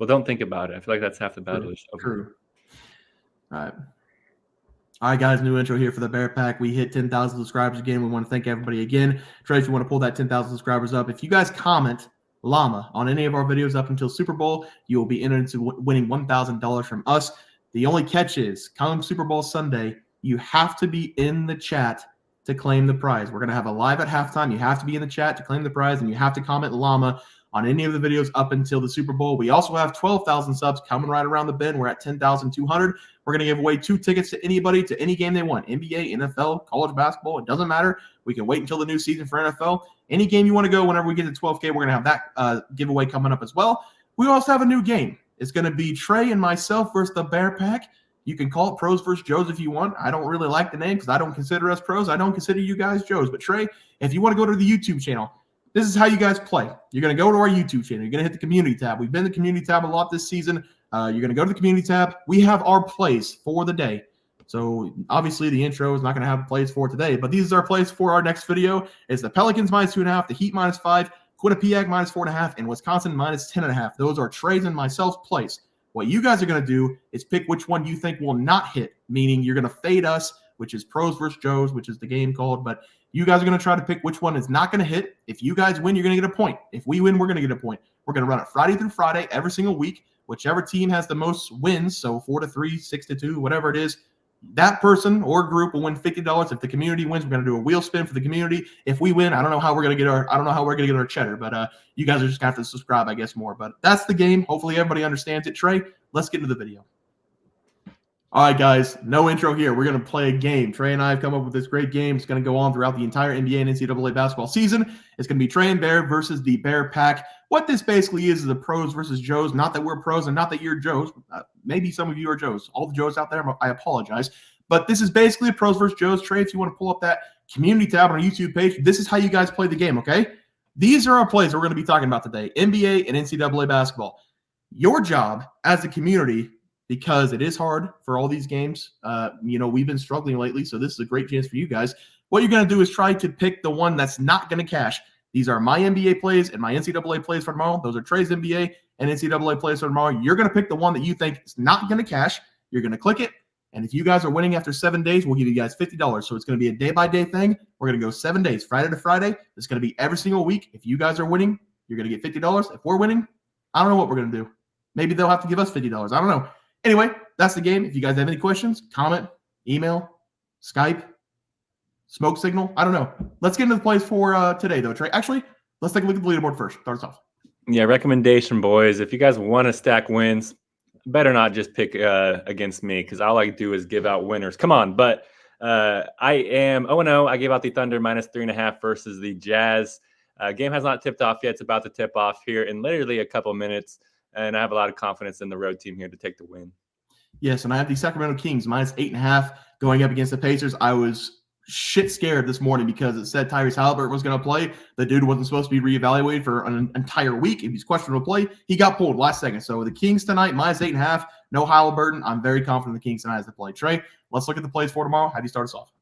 well, don't think about it. I feel like that's half the battle. True. All right, guys, new intro here for the Bear Pack. We hit 10,000 subscribers again. We want to thank everybody again. Trey, if you want to pull that 10,000 subscribers up, if you guys comment llama on any of our videos up until Super Bowl, you will be entered into winning $1,000 from us. The only catch is, come Super Bowl Sunday, you have to be in the chat to claim the prize. We're going to have a live at halftime. You have to be in the chat to claim the prize, and you have to comment llama on any of the videos up until the Super Bowl. We also have 12,000 subs coming right around the bend. We're at 10,200. We're going to give away 2 tickets to anybody to any game they want. NBA, NFL, college basketball. It doesn't matter. We can wait until the new season for NFL. Any game you want to go, whenever we get to 12K, we're going to have that giveaway coming up as well. We also have a new game. It's going to be Trey and myself versus the Bear Pack. You can call it Pros versus Joes if you want. I don't really like the name because I don't consider us pros. I don't consider you guys Joes. But Trey, if you want to go to the YouTube channel, this is how you guys play. You're going to go to our YouTube channel. You're going to hit the community tab. We've been in the community tab a lot this season. You're going to go to the community tab. We have our plays for the day. So obviously the intro is not going to have plays for today, but these are our plays for our next video. It's the Pelicans -2.5, the Heat -5, Quinnipiac -4.5, and Wisconsin -10.5. Those are Trey's and myself's plays. What you guys are going to do is pick which one you think will not hit, meaning you're going to fade us, which is Pros versus Joes, which is the game called, but you guys are going to try to pick which one is not going to hit. If you guys win, you're going to get a point. If we win, we're going to get a point. We're going to run it Friday through Friday every single week. Whichever team has the most wins, so 4-3, 6-2, whatever it is, that person or group will win $50. If the community wins, we're going to do a wheel spin for the community. If we win, I don't know how we're going to get our cheddar, but you guys are just going to have to subscribe, I guess, more. But that's the game. Hopefully everybody understands it. Trey, let's get into the video. All right, guys, no intro here. We're going to play a game. Trey and I have come up with this great game. It's going to go on throughout the entire NBA and NCAA basketball season. It's going to be Trey and Bear versus the Bear Pack. What this basically is a pros versus Joes. Not that we're pros and not that you're Joes. Maybe some of you are Joes. All the Joes out there, I apologize. But this is basically a pros versus Joes. Trey, if you want to pull up that community tab on our YouTube page, this is how you guys play the game, okay? These are our plays we're going to be talking about today, NBA and NCAA basketball. Your job as a community, because it is hard for all these games. We've been struggling lately, so this is a great chance for you guys. What you're going to do is try to pick the one that's not going to cash. These are my NBA plays and my NCAA plays for tomorrow. Those are Trey's NBA and NCAA plays for tomorrow. You're going to pick the one that you think is not going to cash. You're going to click it, and if you guys are winning after 7 days, we'll give you guys $50. So it's going to be a day-by-day thing. We're going to go 7 days, Friday to Friday. It's going to be every single week. If you guys are winning, you're going to get $50. If we're winning, I don't know what we're going to do. Maybe they'll have to give us $50. I don't know. Anyway, that's the game. If you guys have any questions, comment, email, Skype, smoke signal. I don't know. Let's get into the plays for today, though, Trey. Actually, let's take a look at the leaderboard first. Start us off. Yeah, recommendation, boys. If you guys want to stack wins, better not just pick against me because all I do is give out winners. Come on. But I am 0-0. I gave out the Thunder -3.5 versus the Jazz. Game has not tipped off yet. It's about to tip off here in literally a couple minutes. And I have a lot of confidence in the road team here to take the win. Yes, and I have the Sacramento Kings -8.5 going up against the Pacers. I was shit scared this morning because it said Tyrese Halliburton was going to play. The dude wasn't supposed to be reevaluated for an entire week. If he's questionable to play, he got pulled last second. So the Kings tonight, -8.5, no Halliburton. I'm very confident the Kings tonight has to play. Trey, let's look at the plays for tomorrow. How do you start us off?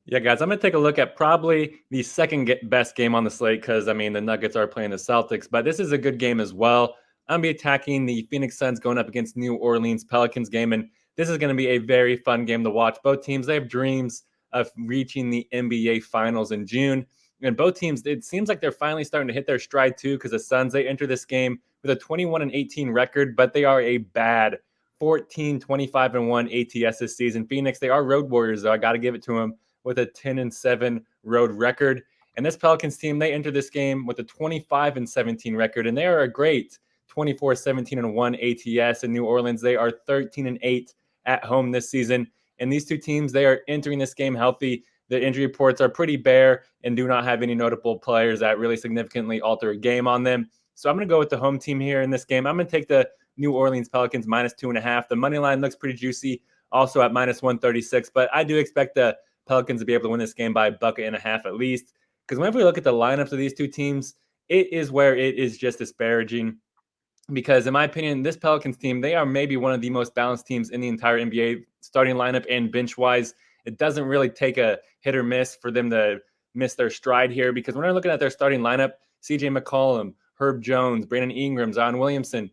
Yeah, guys, I'm going to take a look at probably the second best game on the slate because, the Nuggets are playing the Celtics. But this is a good game as well. I'm going to be attacking the Phoenix Suns going up against New Orleans Pelicans game, and this is going to be a very fun game to watch. Both teams, they have dreams of reaching the NBA Finals in June, and both teams, it seems like they're finally starting to hit their stride too because the Suns, they enter this game with a 21-18 record, but they are a bad 14-25-1 ATS this season. Phoenix, they are road warriors, though. I got to give it to them with a 10-7 road record, and this Pelicans team, they enter this game with a 25-17 record, and they are a great 24-17-1 ATS. In New Orleans, they are 13-8 at home this season. And these two teams, they are entering this game healthy. The injury reports are pretty bare and do not have any notable players that really significantly alter a game on them. So I'm going to go with the home team here in this game. I'm going to take the New Orleans Pelicans -2.5. The money line looks pretty juicy, also at -136. But I do expect the Pelicans to be able to win this game by a bucket and a half at least. Because whenever we look at the lineups of these two teams, it is where it is just disparaging. Because in my opinion, this Pelicans team, they are maybe one of the most balanced teams in the entire NBA, starting lineup and bench-wise. It doesn't really take a hit or miss for them to miss their stride here because when we're looking at their starting lineup, CJ McCollum, Herb Jones, Brandon Ingram, Zion Williamson,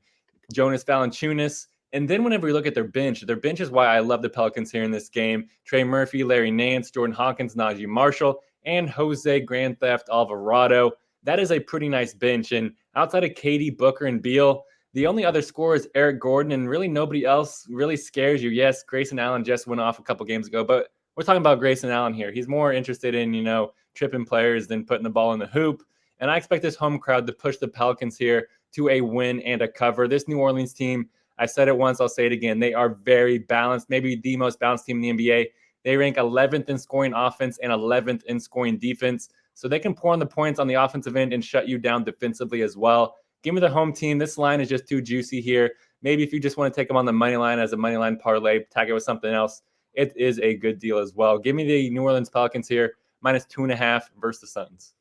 Jonas Valanciunas. And then whenever we look at their bench is why I love the Pelicans here in this game. Trey Murphy, Larry Nance, Jordan Hawkins, Najee Marshall, and Jose Grand Theft Alvarado. That is a pretty nice bench. And outside of Katie, Booker, and Beal, the only other scorer is Eric Gordon, and really nobody else really scares you. Yes, Grayson Allen just went off a couple games ago, but we're talking about Grayson Allen here. He's more interested in, tripping players than putting the ball in the hoop. And I expect this home crowd to push the Pelicans here to a win and a cover. This New Orleans team, I said it once, I'll say it again. They are very balanced, maybe the most balanced team in the NBA. They rank 11th in scoring offense and 11th in scoring defense. So they can pour on the points on the offensive end and shut you down defensively as well. Give me the home team. This line is just too juicy here. Maybe if you just want to take them on the money line as a money line parlay, tag it with something else, it is a good deal as well. Give me the New Orleans Pelicans here, -2.5 versus the Suns.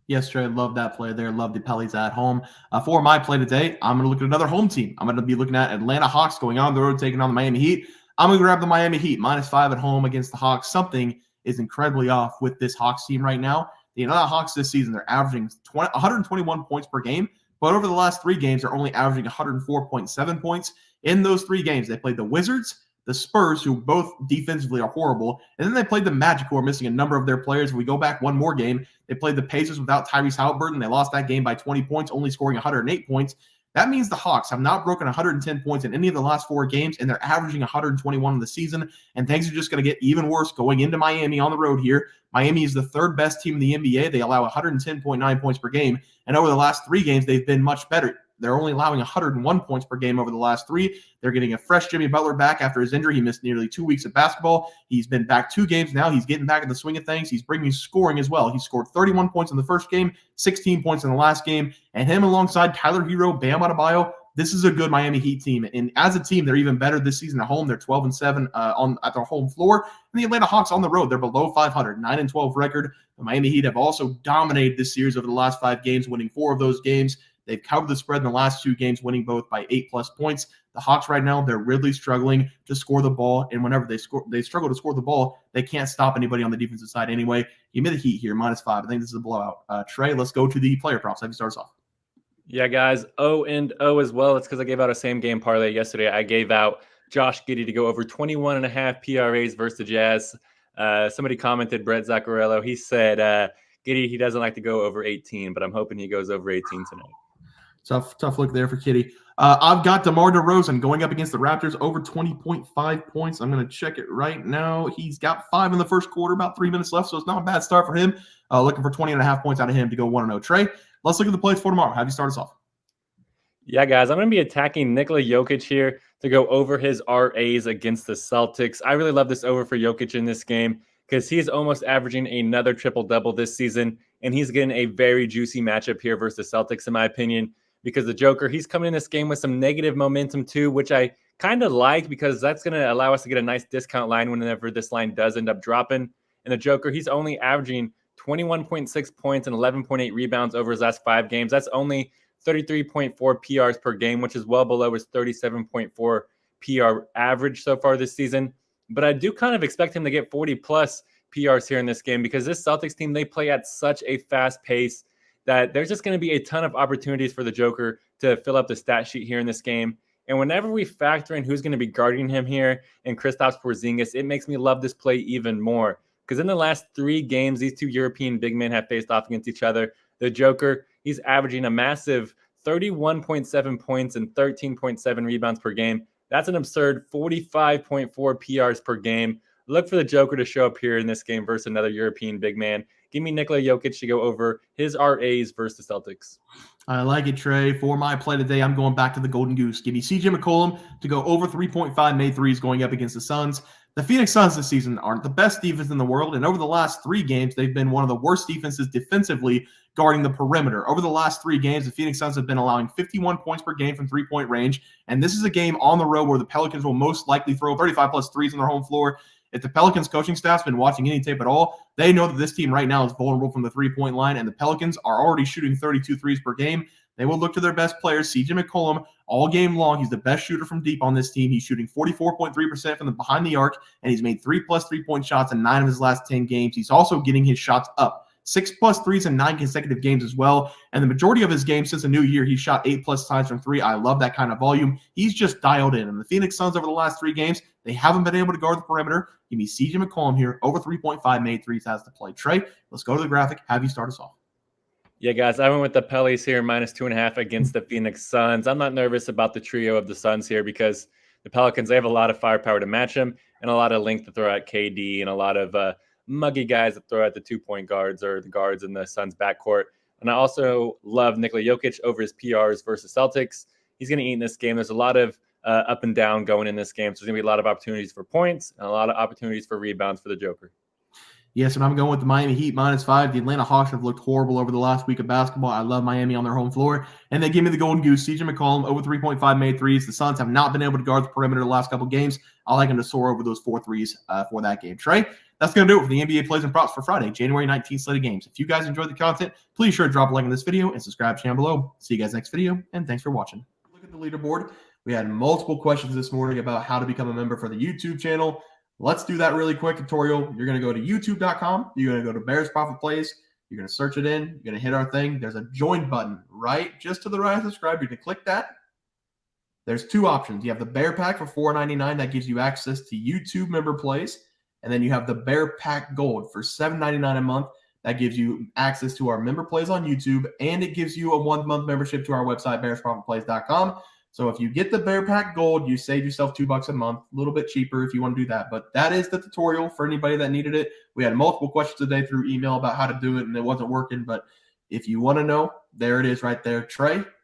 Yes, Trey, love that play there. Love the Pellies at home. For my play today, I'm going to look at another home team. I'm going to be looking at Atlanta Hawks going on the road, taking on the Miami Heat. I'm going to grab the Miami Heat, -5 at home against the Hawks. Something is incredibly off with this Hawks team right now. The Atlanta Hawks this season, they're averaging 121 points per game, but over the last 3 games, they're only averaging 104.7 points. In those 3 games, they played the Wizards, the Spurs, who both defensively are horrible, and then they played the Magic, who are missing a number of their players. If we go back one more game, they played the Pacers without Tyrese Haliburton. They lost that game by 20 points, only scoring 108 points. That means the Hawks have not broken 110 points in any of the last 4 games, and they're averaging 121 in the season, and things are just going to get even worse going into Miami on the road here. Miami is the 3rd best team in the NBA. They allow 110.9 points per game, and over the last 3 games, they've been much better. They're only allowing 101 points per game over the last 3. They're getting a fresh Jimmy Butler back after his injury. He missed nearly 2 weeks of basketball. He's been back 2 games now. He's getting back in the swing of things. He's bringing scoring as well. He scored 31 points in the first game, 16 points in the last game, and him alongside Tyler Hero, Bam Adebayo, this is a good Miami Heat team. And as a team, they're even better this season at home. They're 12-7 at their home floor. And the Atlanta Hawks on the road, they're below 500, 9-12 record. The Miami Heat have also dominated this series over the last 5 games, winning 4 of those games. They've covered the spread in the last 2 games, winning both by 8+ points. The Hawks right now, they're really struggling to score the ball. And whenever they struggle to score the ball, they can't stop anybody on the defensive side anyway. Give me the Heat here, -5. I think this is a blowout. Trey, let's go to the player props. Have you start us off? Yeah, guys, O as well. It's because I gave out a same game parlay yesterday. I gave out Josh Giddey to go over 21.5 PRAs versus the Jazz. Somebody commented, Brett Zaccarello. He said Giddey, he doesn't like to go over 18, but I'm hoping he goes over 18 tonight. Tough look there for Kitty. I've got DeMar DeRozan going up against the Raptors over 20.5 points. I'm going to check it right now. He's got 5 in the first quarter, about 3 minutes left, so it's not a bad start for him. Looking for 20.5 points out of him to go 1-0. Trey, let's look at the plays for tomorrow. Have you start us off? Yeah, guys, I'm going to be attacking Nikola Jokic here to go over his RAs against the Celtics. I really love this over for Jokic in this game because he's almost averaging another triple-double this season, and he's getting a very juicy matchup here versus the Celtics, in my opinion, because the Joker, he's coming in this game with some negative momentum too, which I kind of like because that's going to allow us to get a nice discount line whenever this line does end up dropping. And the Joker, he's only averaging 21.6 points and 11.8 rebounds over his last 5 games. That's only 33.4 PRs per game, which is well below his 37.4 PR average so far this season. But I do kind of expect him to get 40+ PRs here in this game because this Celtics team, they play at such a fast pace that there's just going to be a ton of opportunities for the Joker to fill up the stat sheet here in this game. And whenever we factor in who's going to be guarding him here and Kristaps Porzingis, it makes me love this play even more. Because in the last 3 games, these 2 European big men have faced off against each other. The Joker, he's averaging a massive 31.7 points and 13.7 rebounds per game. That's an absurd 45.4 PRs per game. Look for the Joker to show up here in this game versus another European big man. Give me Nikola Jokic to go over his RAs versus the Celtics. I like it, Trey. For my play today, I'm going back to the Golden Goose. Give me CJ McCollum to go over 3.5 made threes going up against the Suns. The Phoenix Suns this season aren't the best defense in the world, and over the last 3 games, they've been one of the worst defenses defensively guarding the perimeter. Over the last 3 games, the Phoenix Suns have been allowing 51 points per game from 3-point range, and this is a game on the road where the Pelicans will most likely throw 35+ threes on their home floor. If the Pelicans coaching staff's been watching any tape at all, they know that this team right now is vulnerable from the 3-point line, and the Pelicans are already shooting 32 threes per game. They will look to their best player, CJ McCollum, all game long. He's the best shooter from deep on this team. He's shooting 44.3% from the behind the arc, and he's made 3+ 3-point shots in 9 of his last 10 games. He's also getting his shots up 6+ threes in 9 consecutive games as well. And the majority of his games since the new year, he shot 8+ times from 3. I love that kind of volume. He's just dialed in. And the Phoenix Suns over the last 3 games, they haven't been able to guard the perimeter. Give me CJ McCollum here, over 3.5 made threes has to play. Trey, let's go to the graphic. Have you start us off. Yeah, guys, I went with the Pellies here, -2.5 against the Phoenix Suns. I'm not nervous about the trio of the Suns here because the Pelicans, they have a lot of firepower to match them and a lot of length to throw at KD and a lot of muggy guys that throw at the 2-point guards or the guards in the Suns' backcourt. And I also love Nikola Jokic over his PRs versus Celtics. He's going to eat in this game. There's a lot of up and down going in this game. So there's going to be a lot of opportunities for points and a lot of opportunities for rebounds for the Joker. Yes, and I'm going with the Miami Heat -5. The Atlanta Hawks have looked horrible over the last week of basketball. I love Miami on their home floor. And they give me the Golden Goose, CJ McCollum, over 3.5 made threes. The Suns have not been able to guard the perimeter the last couple games. I like them to soar over those 4 threes for that game. Trey, that's going to do it for the NBA Plays and Props for Friday, January 19th slate of games. If you guys enjoyed the content, please sure to drop a like on this video and subscribe to the channel below. See you guys next video, and thanks for watching. Look at the leaderboard. We had multiple questions this morning about how to become a member for the YouTube channel. Let's do that really quick tutorial. You're going to go to youtube.com. You're going to go to Bears Profit Plays. You're going to search it in. You're going to hit our thing. There's a join button right just to the right of subscribe. You're going to click that. There's 2 options. You have the Bear Pack for $4.99. That gives you access to YouTube member plays. And then you have the Bear Pack Gold for $7.99 a month. That gives you access to our member plays on YouTube. And it gives you a 1-month membership to our website, bearsprofitplays.com. So if you get the Bear Pack Gold, you save yourself $2 a month, a little bit cheaper if you want to do that. But that is the tutorial for anybody that needed it. We had multiple questions today through email about how to do it, and it wasn't working. But if you want to know, there it is right there. Trey,